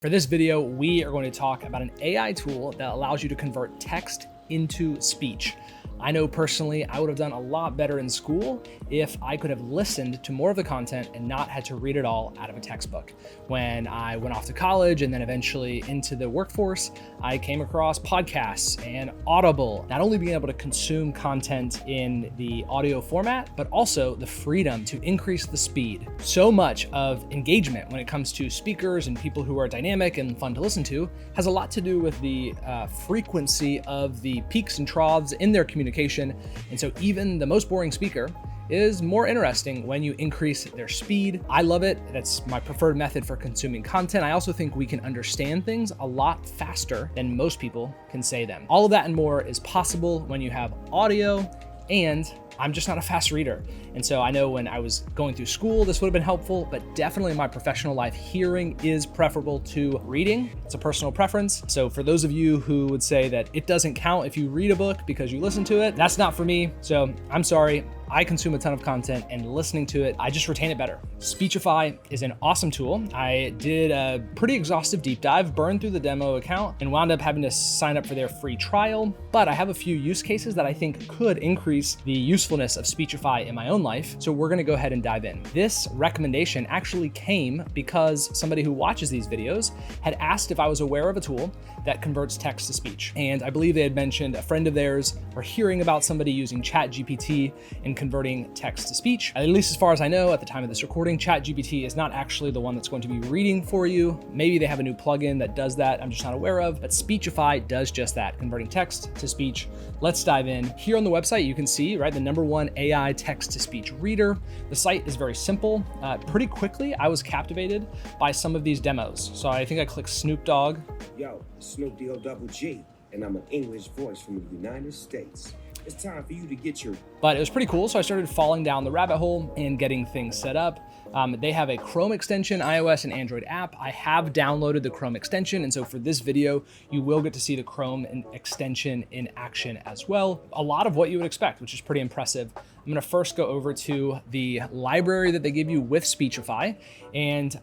For this video, we are going to talk about an AI tool that allows you to convert text into speech. I know personally, I would have done a lot better in school if I could have listened to more of the content and not had to read it all out of a textbook. When I went off to college and then eventually into the workforce, I came across podcasts and Audible, not only being able to consume content in the audio format, but also the freedom to increase the speed. So much of engagement when it comes to speakers and people who are dynamic and fun to listen to has a lot to do with the frequency of the peaks and troughs in their communication. And so even the most boring speaker is more interesting when you increase their speed. I love it. That's my preferred method for consuming content. I also think we can understand things a lot faster than most people can say them. All of that and more is possible when you have audio, and I'm just not a fast reader. And so I know when I was going through school, this would have been helpful, but definitely in my professional life, hearing is preferable to reading. It's a personal preference. So for those of you who would say that it doesn't count if you read a book because you listen to it, that's not for me. So I'm sorry. I consume a ton of content, and listening to it, I just retain it better. Speechify is an awesome tool. I did a pretty exhaustive deep dive, burned through the demo account, and wound up having to sign up for their free trial. But I have a few use cases that I think could increase the usefulness of Speechify in my own life. So we're gonna go ahead and dive in. This recommendation actually came because somebody who watches these videos had asked if I was aware of a tool that converts text to speech. And I believe they had mentioned a friend of theirs or hearing about somebody using ChatGPT and converting text to speech. At least as far as I know, at the time of this recording, ChatGPT is not actually the one that's going to be reading for you. Maybe they have a new plugin that does that I'm just not aware of, but Speechify does just that, converting text to speech. Let's dive in. Here on the website, you can see, right, the #1 AI text-to-speech reader. The site is very simple. Pretty quickly, I was captivated by some of these demos. So I think I clicked Snoop Dogg. Yo, Snoop D-O-double-G, and I'm an English voice from the United States. It's time for you to get your... But it was pretty cool, so I started falling down the rabbit hole and getting things set up. They have a Chrome extension, iOS and Android app. I have downloaded the Chrome extension, and so for this video, you will get to see the Chrome extension in action as well. A lot of what you would expect, which is pretty impressive. I'm gonna first go over to the library that they give you with Speechify, and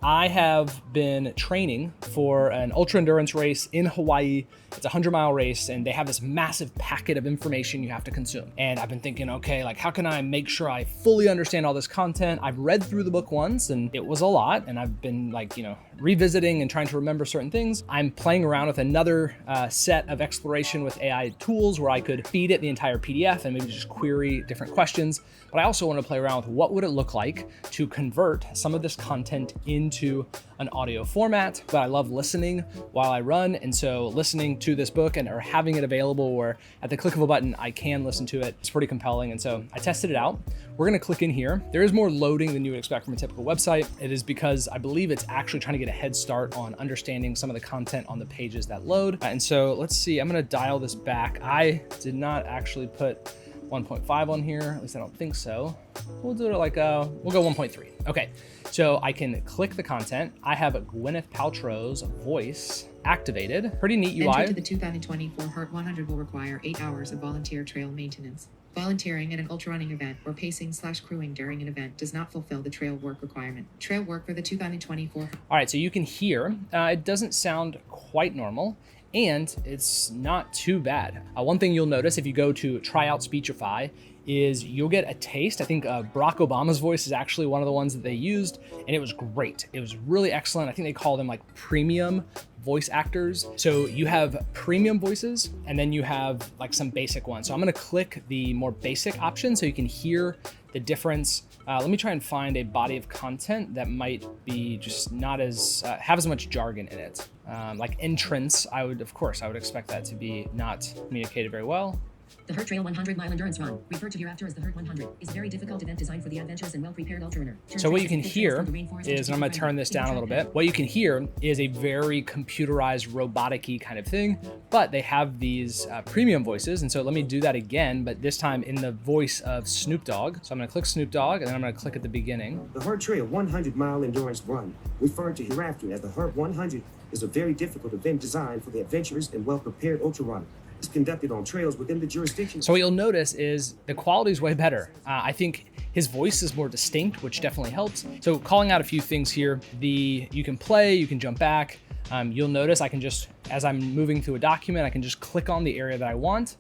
I have been training for an ultra endurance race in Hawaii. It's a 100-mile race, and they have this massive packet of information you have to consume. And I've been thinking, okay, like how can I make sure I fully understand all this content? I've read through the book once, and it was a lot, and I've been like, revisiting and trying to remember certain things. I'm playing around with another set of exploration with AI tools where I could feed it the entire PDF and maybe just query different questions. But I also want to play around with what would it look like to convert some of this content into an audio format. But I love listening while I run, and so listening to this book or having it available where at the click of a button I can listen to it, it's pretty compelling. And so I tested it out. We're gonna click in here. There is more loading than you would expect from a typical website. It is because I believe it's actually trying to get a head start on understanding some of the content on the pages that load. And so let's see, I'm gonna dial this back. I did not actually put 1.5 on here, at least I don't think so. We'll do it like, we'll go 1.3. Okay, so I can click the content. I have Gwyneth Paltrow's voice activated. Pretty neat UI. Entry to the 2024 Heart 100 will require 8 hours of volunteer trail maintenance. Volunteering at an ultra running event or pacing/crewing during an event does not fulfill the trail work requirement. Trail work for the 2024. All right, so you can hear, it doesn't sound quite normal, and it's not too bad. One thing you'll notice if you go to try out Speechify is you'll get a taste. I think Barack Obama's voice is actually one of the ones that they used, and it was great. It was really excellent. I think they call them like premium voice actors. So you have premium voices, and then you have like some basic ones. So I'm gonna click the more basic option so you can hear the difference. Let me try and find a body of content that might be just not as, have as much jargon in it. Like entrance, I would expect that to be not communicated very well. The Hurt Trail 100-mile endurance run, referred to hereafter as the Hurt 100, is a very difficult event designed for the adventurous and well-prepared ultra runner. So what you can hear is, and I'm going to turn this down a little bit, what you can hear is a very computerized, robotic-y kind of thing, but they have these premium voices, and so let me do that again, but this time in the voice of Snoop Dogg. So I'm going to click Snoop Dogg, and then I'm going to click at the beginning. The Heart Trail 100-mile endurance run, referred to hereafter as the Heart 100, is a very difficult event designed for the adventurous and well-prepared ultra runner. It's conducted on trails within the jurisdiction. So what you'll notice is the quality is way better. I think his voice is more distinct, which definitely helps. So calling out a few things here, you can play, you can jump back. You'll notice I can just, as I'm moving through a document, I can just click on the area that I want.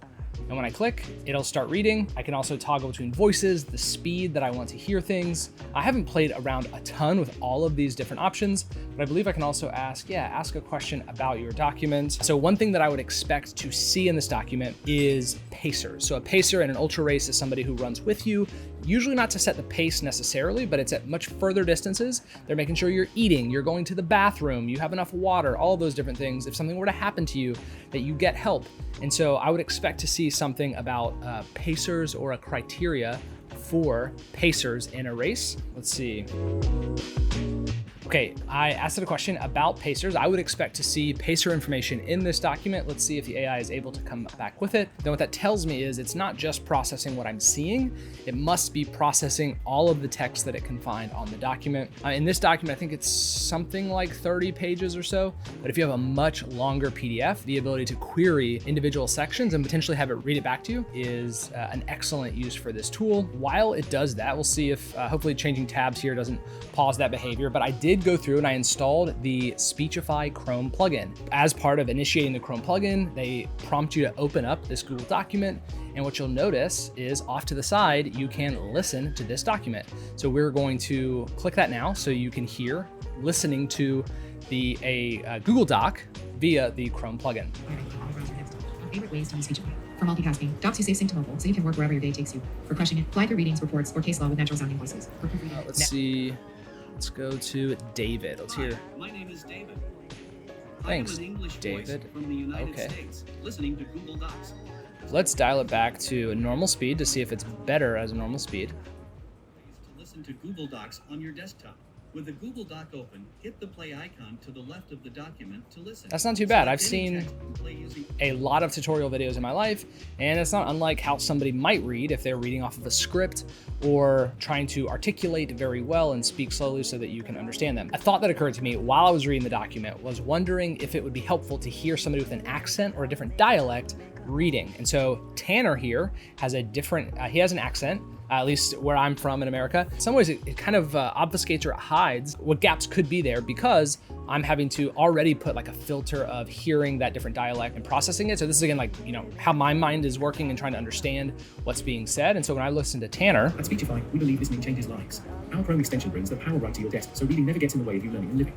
And when I click, it'll start reading. I can also toggle between voices, the speed that I want to hear things. I haven't played around a ton with all of these different options, but I believe I can also ask a question about your document. So one thing that I would expect to see in this document is pacers. So a pacer in an ultra race is somebody who runs with you, usually not to set the pace necessarily, but it's at much further distances. They're making sure you're eating, you're going to the bathroom, you have enough water, all those different things. If something were to happen to you, that you get help. And so I would expect to see something about pacers or a criteria for pacers in a race. Let's see. Okay, I asked it a question about pacers. I would expect to see pacer information in this document. Let's see if the AI is able to come back with it. Then what that tells me is it's not just processing what I'm seeing, it must be processing all of the text that it can find on the document. In this document, I think it's something like 30 pages or so, but if you have a much longer PDF, the ability to query individual sections and potentially have it read it back to you is an excellent use for this tool. While it does that, we'll see if hopefully changing tabs here doesn't pause that behavior, but I did go through and I installed the Speechify Chrome plugin. As part of initiating the Chrome plugin, they prompt you to open up this Google document. And what you'll notice is off to the side, you can listen to this document. So we're going to click that now so you can hear listening to a Google Doc via the Chrome plugin. Favorite ways to use Speechify. For multitasking, Docs you save sync to mobile so you can work wherever your day takes you. For crushing it, fly through readings, reports, or case law with natural sounding voices. For proofreading, Let's see. Let's go to David. Let's hear. My name is David. Thanks, I am an English David. voice from the United States, listening to Google Docs. Let's dial it back to normal speed to see if it's better as a normal speed. To listen to Google Docs on your desktop. With the Google Doc open, hit the play icon to the left of the document to listen. That's not too bad. I've Select any seen text and play using a lot of tutorial videos in my life, and it's not unlike how somebody might read if they're reading off of a script or trying to articulate very well and speak slowly so that you can understand them. A thought that occurred to me while I was reading the document was wondering if it would be helpful to hear somebody with an accent or a different dialect reading. And so Tanner here has a different, he has an accent, at least where I'm from in America. In some ways, it kind of obfuscates or hides what gaps could be there because I'm having to already put like a filter of hearing that different dialect and processing it. So this is again, like, you know, how my mind is working and trying to understand what's being said. And so when I listen to Tanner, At Speechify, we believe listening changes lives. Our Chrome extension brings the power right to your desk, so reading never gets in the way of you learning and living.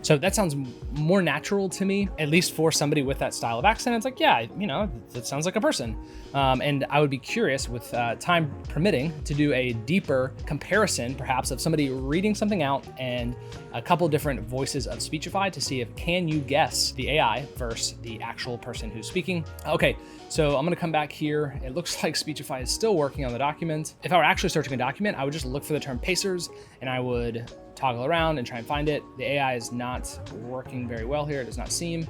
so that sounds more natural to me, at least for somebody with that style of accent. It's like, yeah, you know, it sounds like a person. And I would be curious, with time permitting, to do a deeper comparison, perhaps, of somebody reading something out and a couple different voices of Speechify to see if can you guess the AI versus the actual person who's speaking. Okay, so I'm gonna come back here. It looks like Speechify is still working on the document. If I were actually searching a document, I would just look for the term pacers and I would toggle around and try and find it. The AI is not working very well here. It does not seem.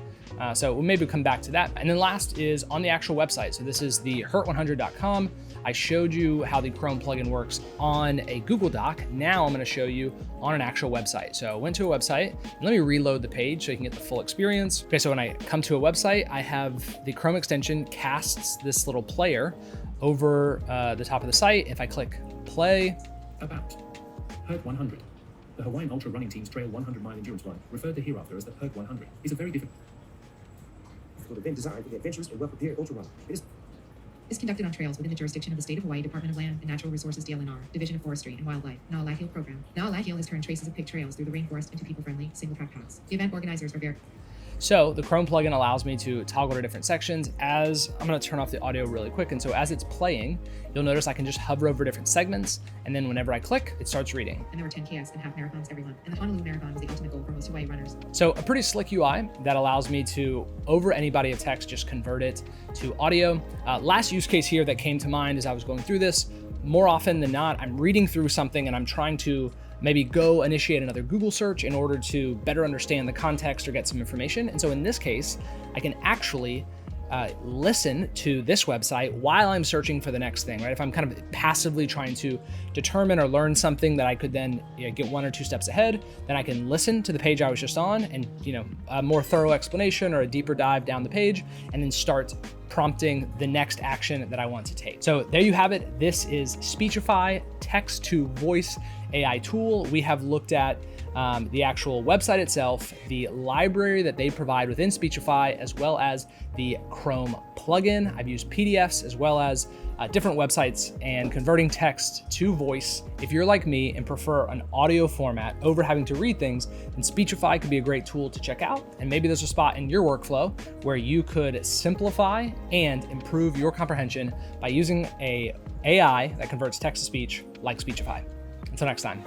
So we'll maybe come back to that. And then last is on the actual website. So this is the hurt100.com. I showed you how the Chrome plugin works on a Google Doc. Now I'm going to show you on an actual website. So I went to a website, and let me reload the page so you can get the full experience. Okay, so when I come to a website, I have the Chrome extension casts this little player over the top of the site. If I click play, About. Hurt 100. The Hawaiian Ultra Running Team's Trail 100-mile endurance run, referred to hereafter as the Hurt 100, is a very difficult event designed for the adventurous and well-prepared ultra runner. It is conducted on trails within the jurisdiction of the State of Hawaii Department of Land and Natural Resources DLNR, Division of Forestry and Wildlife, Na'alahil Program. Na'alahil has turned traces of pig trails through the rainforest into people-friendly, single-track paths. The event organizers are very... So the Chrome plugin allows me to toggle to different sections. As I'm going to turn off the audio really quick. And so as it's playing, you'll notice I can just hover over different segments. And then whenever I click, it starts reading. And there were 10 KS and half marathons every month. And the Honolulu Marathon was the ultimate goal for most Hawaii runners. So a pretty slick UI that allows me to, over any body of text, just convert it to audio. Last use case here that came to mind as I was going through this, more often than not, I'm reading through something and I'm trying to maybe go initiate another Google search in order to better understand the context or get some information. And so in this case, I can actually listen to this website while I'm searching for the next thing, right? If I'm kind of passively trying to determine or learn something that I could then get 1 or 2 steps ahead, then I can listen to the page I was just on and, a more thorough explanation or a deeper dive down the page, and then start prompting the next action that I want to take. So there you have it. This is Speechify, text to voice AI tool. We have looked at the actual website itself, the library that they provide within Speechify, as well as the Chrome plugin. I've used PDFs as well as different websites and converting text to voice. If you're like me and prefer an audio format over having to read things, then Speechify could be a great tool to check out. And maybe there's a spot in your workflow where you could simplify and improve your comprehension by using a AI that converts text to speech like Speechify. Until next time.